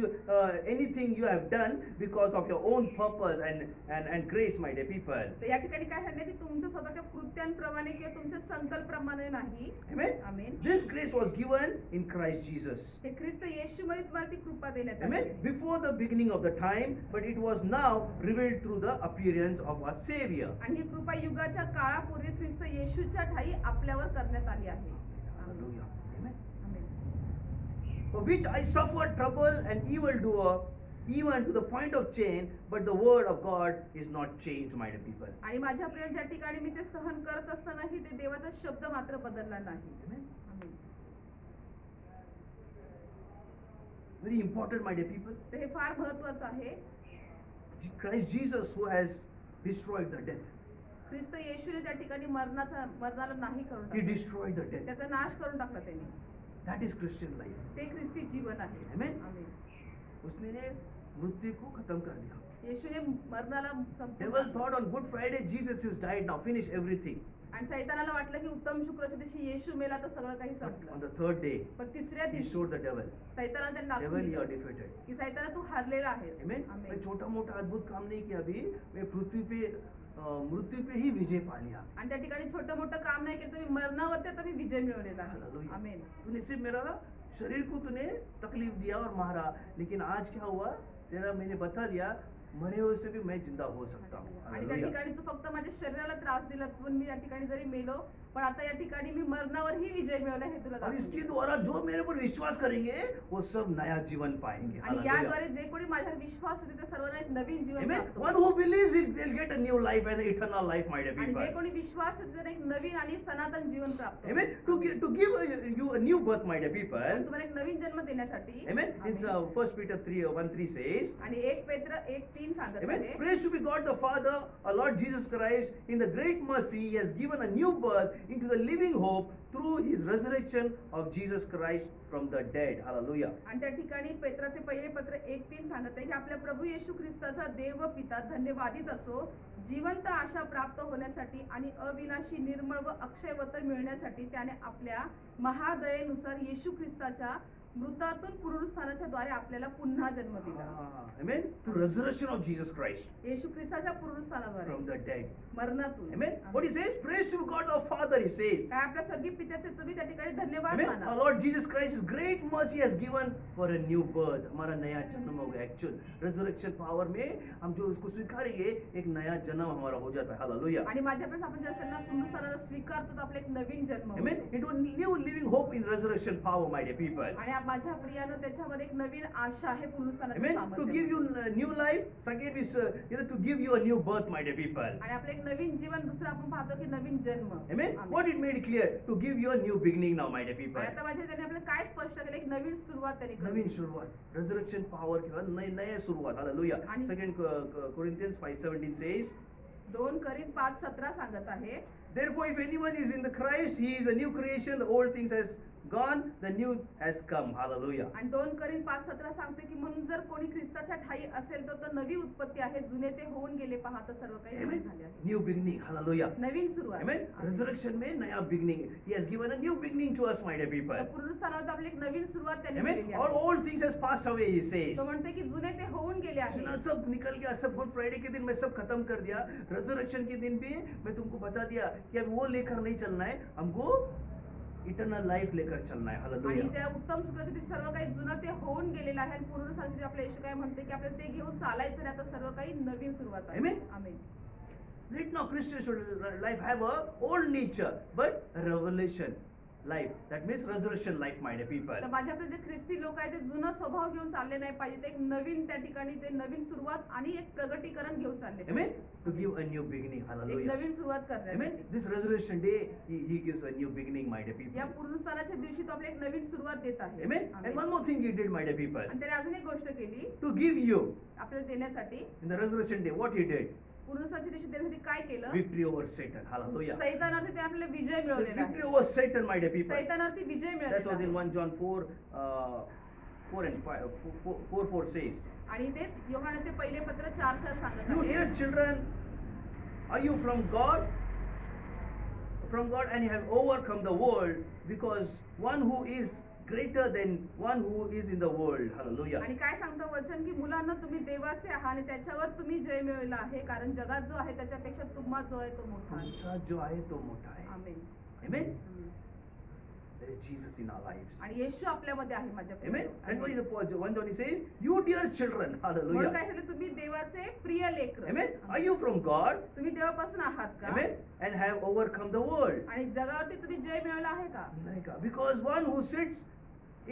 anything you have done because of your own purpose and grace, my dear people. तर या ठिकाणी काय सांगितलं की तुमच्या स्वतःच्या कृत्यांप्रमाणे किंवा तुमच्या संकल्पप्रमाणे नाही. Amen. Amen. This grace was given in Christ Jesus. हे ख्रिस्त येशूमध्ये तुम्हाला ती कृपा देण्यात आली Amen. आहे. Before the beginning of the time, but it was now revealed through the appearance of our Savior. आणि ही कृपा युगाच्या काळापूर्वी ख्रिस्त येशूच्या ठायी आपल्यावर करण्यात आली आहे. Hallelujah. Amen. Amen. For which I suffered trouble and evildoer, even to the point of change, but the word of God is not changed, my dear people. आणि माझ्या प्रिय ज्या ठिकाणी मी ते सहन करत असतानाही ते देवाचा शब्द मात्र बदलला नाही. Amen. Amen. Very important, my dear people. तर हे फार महत्वाचं आहे. Christ Jesus, who has destroyed the death. ख्रिस्त येशूने त्या ठिकाणी मरणाला नाही करून He टाकलं. destroyed the death. त्याचा नाश करून टाकला त्यांनी. That is Christian life. ते ख्रिस्ती जीवन आहे. Amen. आमेन. उसने मृत्यु को खत्म कर दिया. येशूने मरणाला संपवून Devil टाकलं. thought on Good Friday Jesus is died now, finish everything. आणि सैतानाला वाटलं की उत्तम शुक्रच्या दिवशी येशू मेला तर सगळं काही But on संपलं. the third day, पण तिसऱ्या he दिवशी showed the devil. सैतानाला त्यांनी दाखवून Devil, you are दिलं defeated. की सैताना तू हारलेला आहेस. Amen. आमेन. मैं छोटा मोटा अद्भुत काम नहीं किया अभी, मैं पृथ्वी पे मृत्यु पे ही विजय पा लिया. आणि त्या ठिकाणी छोटं मोठं काम नाही केलं, तुम्ही मरणावरती आता मी विजय मिळवलेला आहे. Hallelujah. आमेन. तूने सिर्फ मेरा शरीर को तूने तकलीफ दिया और मारा, लेकिन आज क्या हुआ, तेरा मैंने बता दिया, मरे हुए से भी मैं जिंदा हो सकता हूँ. आणि त्या Hallelujah. ठिकाणी तू फक्त माझ्या शरीराला त्रास दिला, पण मी या ठिकाणी जरी मेलो, पण आता या ठिकाणी मी मरणावरही विजय मिळवला हे तुला और दाखवून इसके दिलं. द्वारा जो मेरे पर विश्वास करेंगे वो सब नया जीवन पाएंगे. आणि Hallelujah. याद्वारे जे कोणी माझ्यावर विश्वास होते ते सर्वांना एक नवीन जीवन Amen. प्राप्त One होईल. who believes it, they'll get a new life and eternal life, my dear आणि जे people. कोणी विश्वास ठेवते त्यांना एक नवीन आणि सनातन जीवन प्राप्त होईल. Amen. To give you a new birth, my dear आणि people. तुम्हाला एक नवीन जन्म देण्यासाठी. Amen. In amen. 1 Peter 3, 1-3 says, आणि 1 पेत्र 1:3 सांगत Amen. आहे. Praise to be God the Father, our Lord Jesus Christ. In the great mercy, He has given a new birth into the living hope through His resurrection of Jesus Christ from the dead. Hallelujah. आणि त्या ठिकाणी पेत्राचे पहिले पत्र 1:3 सांगत आहे की आपल्या प्रभू येशू ख्रिस्ताचा देव व पिता धन्यवादित असो, जिवंत आशा प्राप्त होण्यासाठी आणि अविनाशी निर्मळ व अक्षय वतर मिळण्यासाठी त्याने आपल्या महादयेनुसार येशू ख्रिस्ताच्या मृतातून पुनरुत्थानाच्या द्वारे आपल्याला पुन्हा जन्म दिला. Amen. Through resurrection of Jesus Christ येशू ख्रिस्ताच्या पुनरुत्थानाद्वारे from the dead. मरणातून. Amen. What he says? Praise to God our Father, he says. काय आपल्या स्वर्गीय पित्याचे तुम्ही त्या ठिकाणी धन्यवाद Amen. माना. Our Lord Jesus Christ, His great mercy has given for a new birth. हमारा नया जन्म हो गया. Actual resurrection power में हम जो उसको स्वीकारेंगे, एक नया जन्म हमारा हो जाता है. Hallelujah. आणि माझ्याकडे आपण ज्या त्यांना पुनरुत्थानाला स्वीकारतो तर आपला एक नवीन जन्म होतो. Amen. Into a new living hope in resurrection power, my dear people. आणि माझ्या प्रियानं त्याच्यामध्ये एक नवीन आशा आहे पुनरुत्थानाचं Amen. To सामर्थ्य. give you new life. Second is to give you a new birth, my dear people. आणि आपलं एक नवीन जीवन, दुसरं आपण पाहतो की नवीन जन्म. Amen. Amen. What it made clear to give you a new beginning now, my dear people. आणि आता माझ्या त्याने आपल्याला काय स्पष्ट केलं, एक नवीन सुरुवात त्यांनी केली. नवीन सुरुवात, resurrection power किंवा नया सुरुवात. Hallelujah. आणि- Second Corinthians 5:17 says, 2 Corinth 5:17 सांगत आहे. therefore, if anyone is in the Christ, he is a new creation. The old things has gone, the new has come. Hallelujah. आणि 2 Corinth 5:17 सांगते की म्हणून जर कोणी ख्रिस्ताच्या ठाई असेल तर नवी उत्पत्ती आहे, जुने ते होऊन गेले, पहा तर सर्व काही नवीन Amen. झाले आहे. New beginning. Hallelujah. नवीन सुरुवात. Amen. आमेन. Resurrection में नया beginning. He has given a new beginning to us, my dear people. तर पुनरुत्थानावर आपली एक नवीन सुरुवात त्यांनी Amen. केलेली All आहे. old things has passed away, he says. तो म्हणते की जुने ते होऊन गेले आहे. सुना, सब निकल गया, सब गुड फ्राइडे के दिन मैं सब खत्म कर दिया. रेजरेक्शन के दिन भी मैं तुमको बता दिया कि अब वो लेकर नहीं चलना है, हमको इटर्नल लाइफ लेकर चलना है. आणि हालेलुया. त्या उत्तम शुक्राच्या दिवशी सर्व काही जुनं ते होऊन गेलेलं आहे आणि पुनरुत्थानाच्या दिवशी आपल्या येशू काय म्हणते की आपल्याला ते घेऊन चालायचं नाही, आता सर्व काही नवीन सुरुवात आहे. Amen. Amen. Let now Christian should life have a old nature, but a revelation life. That means resurrection life, my dear people. तर माझ्याकडे जे ख्रिस्ती लोक आहेत ते जुनं स्वभाव घेऊन चालले नाही पाहिजे, ते एक नवीन त्या ठिकाणी ते नवीन सुरुवात आणि एक प्रगटीकरण घेऊन चालले Amen. पाहिजे. To give a new beginning. एक Hallelujah. नवीन सुरुवात Amen. करण्यासाठी. This resurrection day, he gives a new beginning, my dear या people. पुनरुत्थानाच्या दिवशी तो आपल्याला एक नवीन सुरुवात देत आहे. Amen. Amen. And one more thing he did, my dear people. आणि त्याने अजून एक गोष्ट केली To give you आपल्याला देण्यासाठी. in the resurrection day, what he did? पुनरुत्थानाच्या दिवशी देण्यासाठी काय केलं? Victory over Satan. Hallelujah. सैतानावरती ते आपल्याला विजय The मिळवलेला victory आहे. over Satan, my dear people. सैतानावरती Vijay That's मिळवलेला what in आहे. 1 John 4, 4 and 5, 4 says. आणि तेच योहानाचे पहिले पत्र 4:4 सांगत You आहे. dear children, are you from God? From God, and you have overcome the world, because one who is greater than one who is in the world. Hallelujah. आणि काय सांगतं वचन की मुलांना तुम्ही देवाचे आहात आणि त्याच्यावर तुम्ही जय मिळवला आहे, कारण जगात जो आहे त्याच्यापेक्षा तुम्हा जो आहे तो मोठा आहे. तुमचा जो आहे तो मोठा आहे. आमेन. Amen. Amen. There is Jesus in our lives. आणि येशू आपल्यामध्ये आहे माझ्या Amen. That's why प्रिय. the 1 John he says, you dear children. म्हणून Hallelujah. काय झालं, तुम्ही देवाचे प्रिय लेकरं. Amen. Are you from God? तुम्ही देवापासून आहात का? Amen. And have overcome the world. आणि जगावरती तुम्ही जय मिळवला आहे का? नाही का? Because one who sits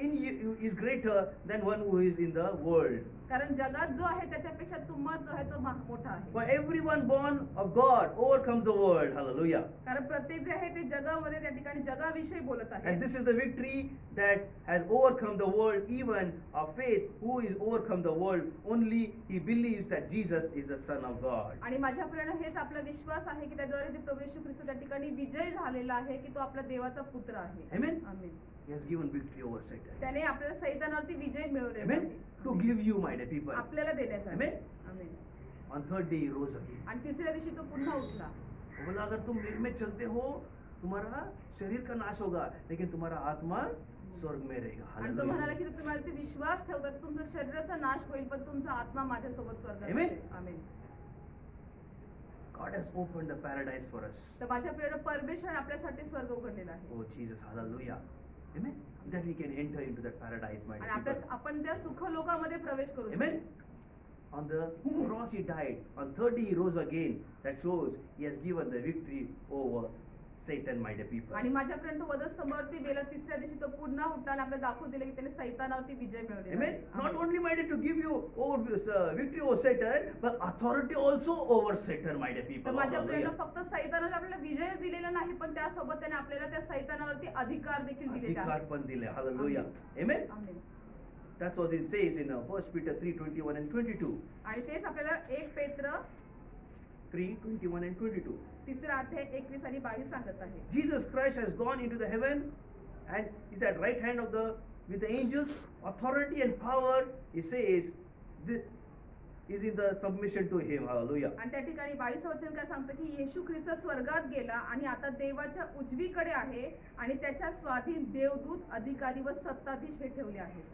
in you is greater than one who is in the world. कारण जगात जो आहे त्याच्यापेक्षा तुम्हा जो आहे तो मोठा आहे. For everyone born of God overcomes the world. Hallelujah. कारण प्रत्येक जे आहे ते जगामध्ये त्या ठिकाणी जगाविषयी बोलत आहे. And this is the victory that has overcome the world, even our faith, who is overcome the world. Only he believes that Jesus is the Son of God. आणि माझ्या प्रियानं हेच आपला विश्वास आहे की त्याद्वारे जे प्रभू येशू ख्रिस्त त्या ठिकाणी विजय झालेला आहे की तो आपला देवाचा पुत्र आहे. Amen. Amen. He has given victory over Satan. त्याने आपल्याला सैतानावरती विजय मिळवलेला Amen. आहे. To give you, my dear people. आपल्याला देण्यासाठी. Amen. Amen. On third day he rose again. आणि तिसऱ्या दिवशी तो पुन्हा उठला. वो बोला, अगर तुम मेरे में चलते हो, तुम्हारा शरीर का नाश होगा, लेकिन तुम्हारा आत्मा स्वर्ग में रहेगा. आणि तो म्हणाला Hallelujah. की तुम्हाला ते विश्वास ठेवतात, तुमचा शरीराचा नाश होईल पण तुमचा आत्मा माझ्यासोबत स्वर्गात Amen. असेल. आमेन. God has opened the paradise for us. तर माझ्या प्रियानं परमेश्वर आपल्यासाठी स्वर्ग उघडलेला आहे. Oh Jesus, hallelujah. Amen. That we can enter into that paradise, my आणि dear आपल्या people. आपण त्या सुख लोकामध्ये प्रवेश करू Amen. शकतो. On the cross he died. On third day he rose again. That shows he has given the victory over Satan, my dear people. आणि माझ्यापर्यंत वधस्तंभावरती गेला, तिसऱ्या दिवशी तो पुन्हा उठला आणि आपल्याला दाखवून दिलं की त्याने सैतानावरती विजय मिळवलेला Amen. आहे. Not amen. only, my dear, to give you over victory over Satan, but authority also over Satan, my dear तर people. माझ्या प्रियानं Hallelujah. फक्त सैतानाला आपल्याला विजय दिलेला नाही, पण त्यासोबत त्याने आपल्याला त्या सैतानावरती अधिकार देखील दिलेला अधिकार आहे. पण दिले. Hallelujah. Amen. Amen. That's what it says in 1 Peter 3:21 and 22. आणि तेच आपल्याला 1 पेत्र 3:21 and 22. तिसरा अध्याय 21 आणि 22 सांगत आहे. Jesus Christ has gone into the heaven and is at right hand of the with the angels. Authority and power, he says, this is in the submission to him. Hallelujah. आणि त्या ठिकाणी 22 वचन काय सांगतं की येशू ख्रिस्त स्वर्गात गेला आणि आता देवाच्या उजवीकडे आहे आणि त्याच्या स्वाधीन देवदूत, अधिकारी व सत्ताधीश हे ठेवले आहेत.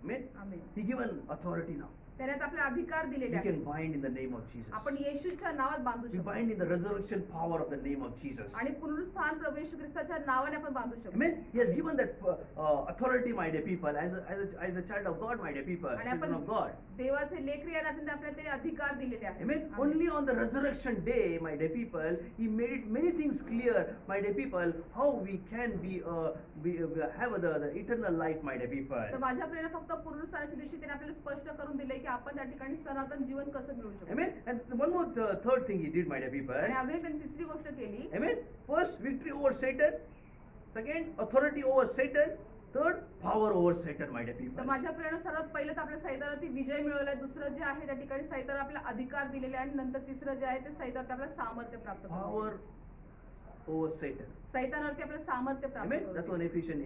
Amen. Amen. He given authority now. त्याने आता आपल्याला अधिकार We दिलेले आहे. can bind in the name of Jesus. आपण येशूच्या नावात बांधू We शकतो bind in the resurrection power of the name of Jesus. आणि पुनरुत्थान प्रभू येशू ख्रिस्ताच्या नावाने आपण बांधू शकतो. Amen. He has given that authority, my dear people, as a child of God, my dear people, आणि children आपण of God. देवाचे लेकरी या नात्याने आपल्याला ते अधिकार दिलेले आहेत. Amen. Amen. Only on the resurrection day, my dear people, He made it many things clear, my dear people, how we can have the eternal life, my dear people. तर माझ्या प्रिय फक्त पुनरुत्थानाच्या दिवशी त्याने आपल्याला स्पष्ट करून दिले की आपण त्या ठिकाणी सनातन जीवन कसं मिळवू शकतो. Amen. And one more third thing He did, my dear people. आणि अजून त्यांनी तिसरी गोष्ट केली. Amen. First, victory over Satan. Second, authority over Satan. Third, power over Satan, my dear तर people. माझ्या प्रिय सर्वात पहिलं तर आपल्या सैतानावरती विजय मिळवलाय. दुसरं जे आहे त्या ठिकाणी सैतान आपल्याला अधिकार दिलेले आहे आणि नंतर तिसरं जे आहे ते सैतान आपल्याला सामर्थ्य प्राप्त करून Power देईल. over Satan. सैतानावरती आपल्याला सामर्थ्य प्राप्त Amen. करून That's देईल. what Ephesians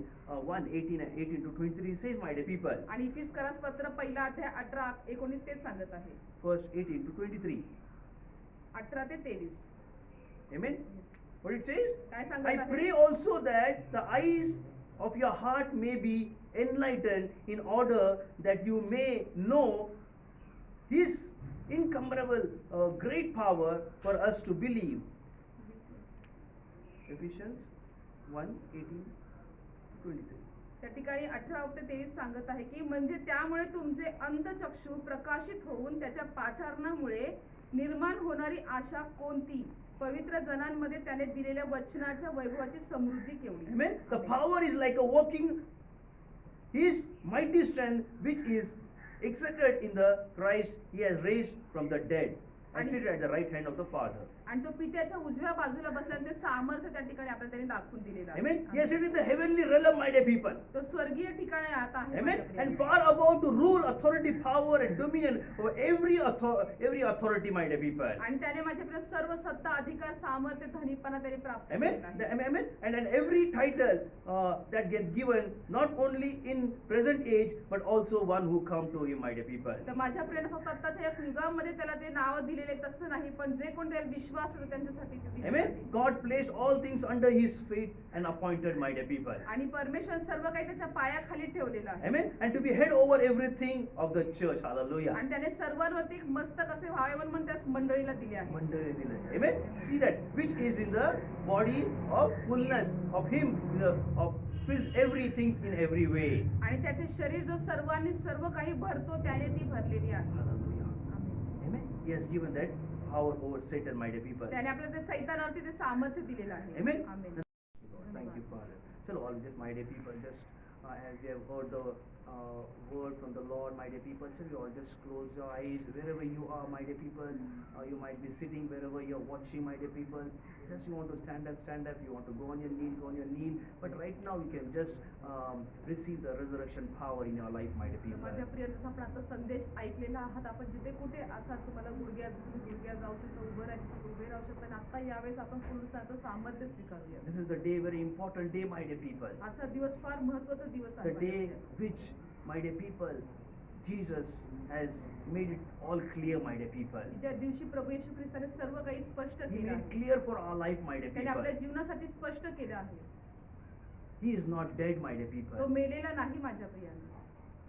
1:18 to 23 says, my dear people. आणि इफिसकरास पत्र पहिला अध्याय 18-19 तेच सांगत आहे. Verse 18 to 23. 18 ते 23. Amen. What it says? काय I सांगत आहे? pray also that the eyes of your heart may be enlightened in order that you may know His incomparable great power for us to believe. Ephesians 1:18 to 23. त्या ठिकाणी 18 ते 23 सांगत आहे की म्हणजे त्यामुळे तुमचे अंतचक्षु प्रकाशित होऊन त्याच्या पाचारणामुळे निर्माण होणारी आशा कोणती पवित्र जनांमध्ये त्याने दिलेल्या वचनाच्या वैभवाची समृद्धी केवढी. Amen. The power is like a walking His mighty strength which is exerted in the Christ He has raised from the dead and seated at the right hand of the Father. आणि तो पित्याच्या उजव्या बाजूला बसल्याने ते सामर्थ्य त्या ठिकाणी आपल्याला त्याने दाखवून दिलेलं आहे. Amen. He has seated in the heavenly realm, my dear people. तो स्वर्गीय ठिकाणी आता आहे. Amen. माझ्या प्रिय. And far above to rule, authority, power, and dominion over every authority, my dear people. आणि त्याने माझ्याकडे सर्व सत्ता अधिकार सामर्थ्य धनीपणा त्याने प्राप्त Amen. केलेला आहे. Amen. And every title that get given, not only in present age, but also one who come to Him, my dear people. तर माझ्या प्रियाने फक्त आताच्या या युगामध्ये त्याला ते नाव दिलेले तसं नाही पण जे कोण त्याला विश्वास होतो त्यांच्यासाठी ते दिलेलं Amen. आहे. God placed all things under His feet and appointed, my dear people. आणि परमेश्वर सर्व काही त्याच्या पायाखाली ठेवलेलं आहे. Amen. And to be head over everything of the church. Hallelujah. आणि त्याने सर्वांवरती एक मस्तक असे व्हावे म्हणून त्या मंडळीला दिले आहे. मंडळी दिलंय. Amen. See that which is in the body of fullness of Him, of fills everything in every way. आणि त्याचे शरीर जो सर्वांनी सर्व काही भरतो त्याने ती भरलेली आहे. Hallelujah. Amen. Amen. He has given that power over Satan, my dear people. त्याने आपल्याला ते सैतानावरती ते सामर्थ्य दिलेलं आहे. Amen. Amen. Thank you, Father. So, all just my dear people, just as we have heard the word from the Lord, my dear people, so you all just close your eyes wherever you are, my dear people. You might be sitting wherever you are watching, my dear people. Just you want to stand up. You want to go on your knee, go on your knee. But right now, you can just receive the resurrection power in your life, my dear people. माझ्या प्रिय जसं आपण आता संदेश ऐकलेला आहात आपण जिथे कुठे असाल तुम्हाला गुडघ्या जाऊ शकता उभं राहायचं तर उभे राहू शकता आणि आता यावेळेस आपण पुनरुत्थानाचं सामर्थ्य स्वीकारूया. This is the day, very important day, my dear people. आजचा दिवस फार महत्त्वाचा दिवस The आहे. day which, my dear people, Jesus has made it all clear, my dear people. ज्या दिवशी प्रभू येशू ख्रिस्ताने सर्व काही स्पष्ट He केलं made it आहे. clear for our life, my dear त्याने आपल्या people. जीवनासाठी स्पष्ट केलं आहे. He is not dead, my dear तो people. मेलेला नाही माझ्या प्रियाने.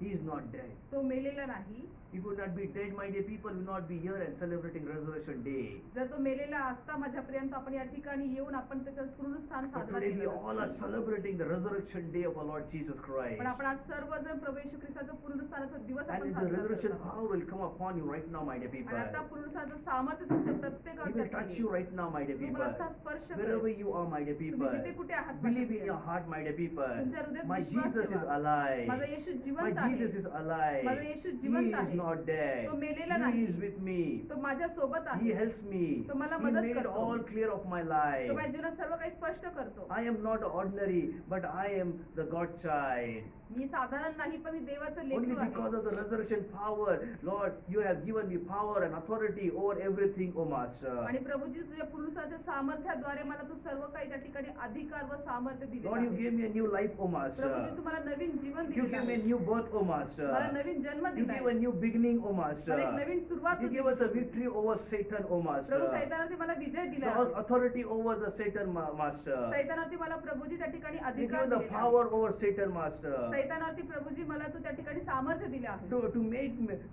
He is not dead. तो मेलेला नाही. If would not be dead, my dear people, we would not be here and celebrating Resurrection Day. जर तो मेलेला असता माझ्या प्रियांत आपण या ठिकाणी येऊन आपण त्याचं पुनरुत्थान But साजरा today we केलं all are असतं. celebrating the Resurrection Day of our Lord Jesus Christ. पण आपण आज सर्वजण प्रभू येशू ख्रिस्ताचं पुनरुत्थानाचा दिवस And आपण the साजरा resurrection करत आहोत. power will come upon you right now, my dear people. आणि आता पुनरुत्थानाचं सामर्थ्य तुमच्या प्रत्येकावर He will touch येईल. you right now, my dear तुम्हाला people. आता स्पर्श Wherever करेल. you are, my dear तुम्ही people. जिथे कुठे आहात माझ्या Believe in your प्रियांनो. heart, my dear people. तुमच्या हृदयात My विश्वास Jesus is ठेवा. alive. माझा येशू My जिवंत आहे. Jesus is alive. माझा येशू He जिवंत is आहे. not dead. तो मेलेला He नाही. is with me. तो माझ्या सोबत He आहे. helps me. तो मला He मदत made it करतो. all clear of my तो life. माझ्या जीवनात सर्व काही स्पष्ट करतो. I am not ordinary, but I am the God child. मी साधारण नाही पण मी देवाचं Only लेकरू because आहे. of the resurrection power, Lord, you have given me power and authority over everything, O Master. आणि प्रभूजी तुझ्या पुनरुत्थानाच्या सामर्थ्याद्वारे मला तू सर्व काही त्या ठिकाणी अधिकार व सामर्थ्य दिले Lord, you gave me a new life, O Prabhuji Master. तुम्हाला नवीन जीवन You दिले gave me a आहे. new birth, O Master. मला नवीन जन्म You दिला gave a आहे. new beginning, O Master. मला एक नवीन सुरुवात You होती. give us a victory over Satan, O Prabhu Master. सैतानावरती मला विजय दिला The आहे. authority over the Satan, Master. सैतानावरती मला प्रभूजी त्या ठिकाणी You अधिकार give the दिलेला आहे. power over Satan, Master. सैतानावरती Prabhuji मला तू त्या ठिकाणी सामर्थ्य दिले आहे.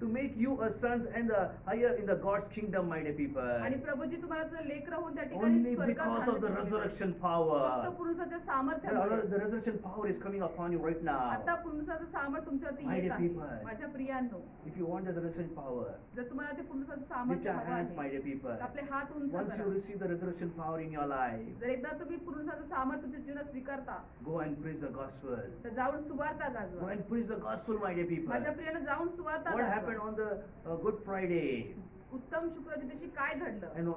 To make you a sons and the higher in the God's kingdom, my dear people. आणि प्रभूजी तुम्हाला तुझं लेकरं होऊन त्या ठिकाणी Only स्वर्गात because of the घालण्यात येते. resurrection फक्त power. पुरुषाच्या सामर्थ्यामुळे. The resurrection power is coming upon you right now. आता पुरुषाचं सामर्थ्य तुमच्यावरती My येत dear आहे. people. माझ्या प्रियांनो, If you want the resurrection power, जर तुम्हाला ते पुरुषाचं lift सामर्थ्य your हवं hands, आहे, my dear people. तर आपले हात उंच Once you करा. receive the resurrection power in your life, जर एकदा तुम्ही पुरुषाचं सामर्थ्य तुमच्या जीवनात स्वीकारता, go and preach the gospel. तर जाऊन सुवार्ता Go गाजवा. and preach the gospel, my dear people. माझ्या प्रियानं जाऊन सुवार्ता What happened गाजवा. on the Good Friday? उत्तम शुक्रच्या दिवशी काय घडलं? And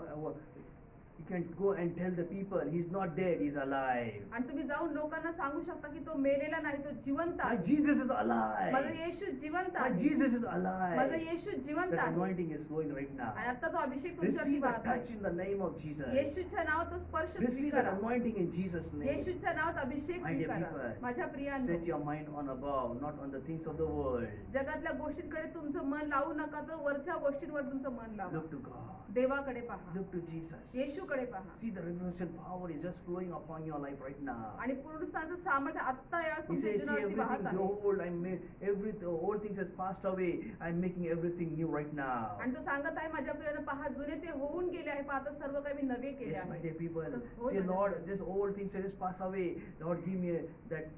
you can go and tell the people, he's not dead, he's alive. आणि तुम्ही जाऊन लोकांना सांगू शकता की तो मेलेला नाही, तो जिवंत My आहे. Jesus is माझा alive. येशू जिवंत My आहे. Jesus is माझा alive. येशू जिवंत That आहे. anointing is flowing right now. आणि आता तो अभिषेक तुमच्यावरती Receive the वाहत touch आहे. in the name of Jesus. येशूच्या नावात तो स्पर्श Receive that स्वीकारा. anointing in Jesus' name. येशूच्या नावात अभिषेक My dear स्वीकारा. people, माझ्या प्रियांनो, set your mind on above, not on the things of the world. जगातल्या गोष्टींकडे तुमचं मन लावू नका, तर वरच्या गोष्टींवर तुमचं मन लावा. Look to God. देवाकडे पहा, Look to Jesus. येशूकडे पहा. See the resurrection power is just flowing upon your life right now. आणि पुनरुत्थानाचं सामर्थ्य आत्ता या He तुमच्या says, see जीवनावरती वाहत everything आहे. behold, I made everything, old things has passed away. I'm making everything new right now. आणि तो सांगत आहे, माझ्या प्रियानं पहा, जुने ते होऊन गेले आहे, पहा आता सर्व काही मी नवे केले Yes, my आहे. dear people. Oh, Say, my Lord, this old things has just passed away. Lord, give me that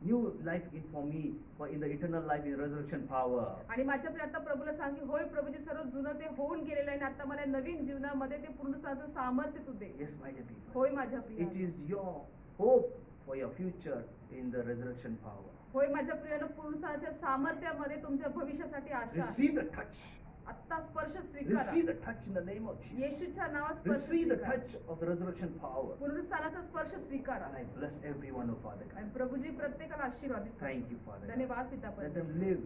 new life in for me, for in the eternal life in resurrection power. आणि माझ्या प्रिय आता प्रभूला सांग की होय प्रभूजी, सर्व जुनं ते होऊन गेलेलं आहे आणि आता मला नवीन जीवनामध्ये ते पुनरुत्थानाचं सामर्थ्य तू दे. Yes, my dear people. होय माझ्या It प्रिय, is your hope for your future in the resurrection power. होय माझ्या प्रियानं पुनरुत्थानाच्या सामर्थ्यामध्ये तुमच्या भविष्यासाठी आशा आहे. Receive the touch. आत्ता स्पर्श स्वीकारा. Receive the touch in the name of Jesus. येशूच्या नावात स्पर्श Receive the स्वीकारा. touch of the resurrection power. पुनरुत्थानाचा स्पर्श स्वीकारा. And I bless everyone, oh Father God. आणि प्रभूजी प्रत्येकाला आशीर्वादित करा. Thank you, Father God. धन्यवाद पिता Let परमेश्वर. them live,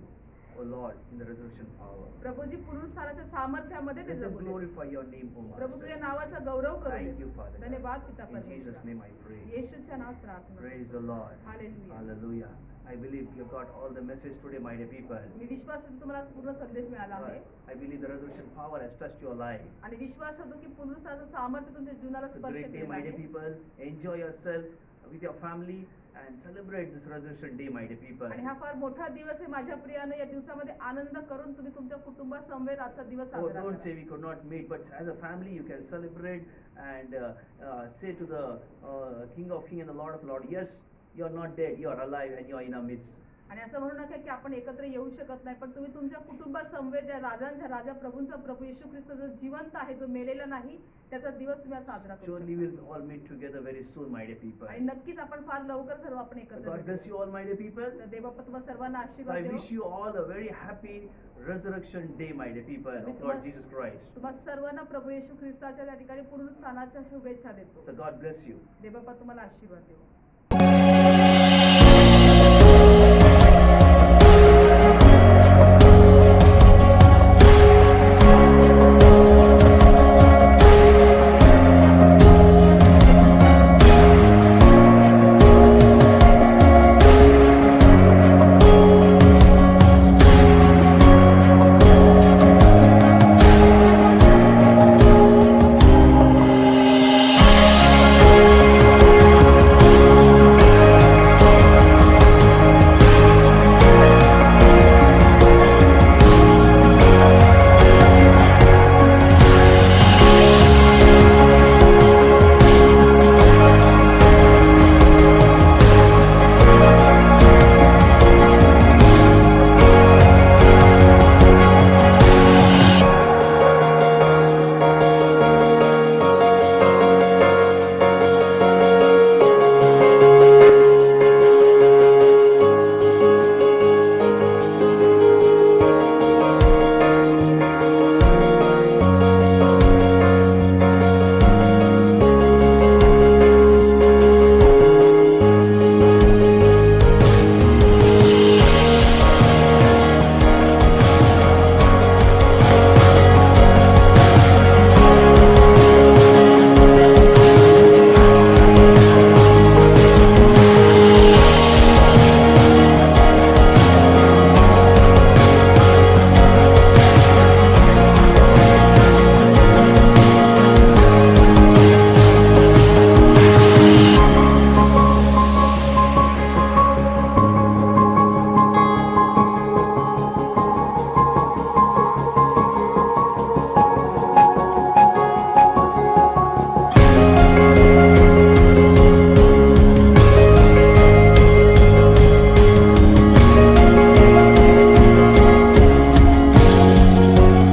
oh Lord, in the resurrection power. Prabhuji पुनरुत्थानाच्या सामर्थ्यामध्ये ते Let them जगू दे. glorify your name, oh Prabhu Master. तुझ्या नावाचा गौरव करू Thank you, they. Father God. धन्यवाद पिता In Jesus' परमेश्वर. name I pray. येशूच्या नावात प्रार्थना. Praise the Lord. Hallelujah. Hallelujah. I believe you got all the message today, my dear people. मी विश्वास करतो तुम्हाला पूर्ण संदेश मिळाला आहे. I believe the resurrection power has touched your life. आणि विश्वास करतो की पुनरुत्थानाचं सामर्थ्य तुमच्या जीवनाला It's a स्पर्श great day, केलेलं my dear आहे. people. Enjoy yourself with your family and celebrate this resurrection day, my dear people. आणि हा फार मोठा दिवस आहे माझ्या प्रियानं. या दिवसामध्ये आनंद करून तुम्ही तुमच्या कुटुंबासमवेत आजचा दिवस Oh, साजरा don't करा. say we could not meet, but as a family you can celebrate and say to the King of Kings and the Lord of Lords, yes, you are not dead, you are alive and you are in our midst. आणि असं म्हणू नका की आपण एकत्र येऊ शकत नाही, पण तुम्ही तुमच्या कुटुंबासमवेत या राजांच्या राजा प्रभूंचा प्रभू येशू ख्रिस्त जो जिवंत आहे, जो मेलेला नाही, त्याचा दिवस तुम्ही आज साजरा करू Surely शकता. we'll all meet together very soon, my dear people. आणि नक्कीच आपण फार लवकर सर्व आपण एकत्र God भेटू. bless you all, my dear people. तर देवबाप्पा तुम्हा सर्वांना So I आशीर्वाद देवो. wish you all a very happy resurrection day, my dear people, of Lord Jesus Christ. तुम्हा सर्वांना प्रभू येशू ख्रिस्ताच्या त्या ठिकाणी पुनरुत्थानाच्या शुभेच्छा देतो. So God bless you. देवबाप्पा तुम्हाला आशीर्वाद देवो.